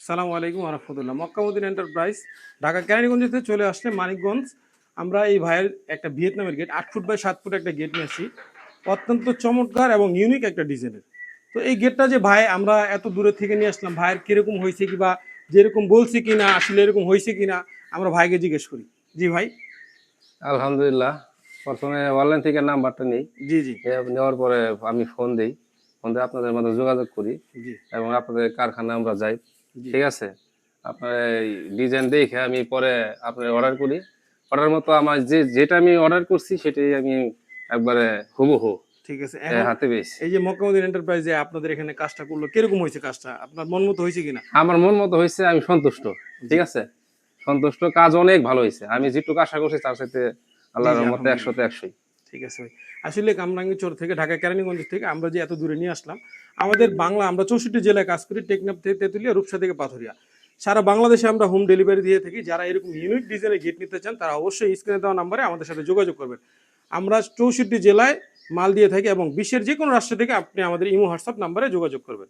সালামু আলাইকুম রহমতুল্লাহ। মক্কামুদ্দিন এন্টারপ্রাইজ ঢাকা কেরানীগঞ্জ থেকে চলে আসলে মানিকগঞ্জ। আমরা এই ভাইয়ের একটা ভিয়েতনামের গেট 8 ফুট বাই 7 ফুট একটা গেট নিয়ে আসি, অত্যন্ত চমৎকার এবং ইউনিক একটা ডিজাইনের। তো এই গেটটা যে ভাই আমরা এত দূরে থেকে নিয়ে আসলাম, ভাইয়ের কিরকম হয়েছে কিংবা যেরকম বলছি কিনা আসলে এরকম হয়েছে কিনা আমরা ভাইকে জিজ্ঞেস করি। জি ভাই। আলহামদুলিল্লাহ। প্রথমে অনলাইন থেকে নাম্বারটা নেই। জি জি নেওয়ার পরে আমি ফোন দিই। ফোন দিয়ে আপনাদের মধ্যে যোগাযোগ করি জি এবং আপনাদের কারখানায় আমরা যাই। জি ঠিক আছে? আপনার এই ডিজাইন দেখে আমি পরে আপনার অর্ডার করি। অর্ডার মতো আমার যেটা আমি অর্ডার করছি সেটাই আমি একবারে হুবহু ঠিক আছে। এখন হাতে পেয়েছি। এই যে মক্কামুদ্দিন এন্টারপ্রাইজে আপনাদের এখানে কাজটা করলো, কিরকম হয়েছে কাজটা? আপনার মন মতো হয়েছে কিনা? আমার মন মতো হয়েছে, আমি সন্তুষ্ট। জি ঠিক আছে? সন্তুষ্ট, কাজ অনেক ভালো হয়েছে। আমি যেটুকু আশা করছি তার সাথে জি আল্লাহর জি রহমতে আলহামদুলিল্লাহ। 100-তে 100ই। ঠিক আছে ভাই। আসলে কামরাঙ্গীরচর থেকে ঢাকা কেরানীগঞ্জ থেকে আমরা যে এত দূরে নিয়ে আসলাম, আমাদের বাংলা আমরা 64 জেলায় কাজ করি, টেকনাফ থেকে তেতুলিয়া, রূপসা থেকে পাথরিয়া। সারা বাংলাদেশে আমরা হোম ডেলিভারি দিয়ে থাকি। যারা এরকম ইউনিক ডিজাইনের গেট নিতে চান তারা অবশ্যই স্ক্রিনে দেওয়া নাম্বারে আমাদের সাথে যোগাযোগ করবেন। আমরা 64 জেলায় মাল দিয়ে থাকি এবং বিশ্বের যে কোনো রাষ্ট্র থেকে আপনি আমাদের ইমো হোয়াটসঅ্যাপ নাম্বারে যোগাযোগ করবেন।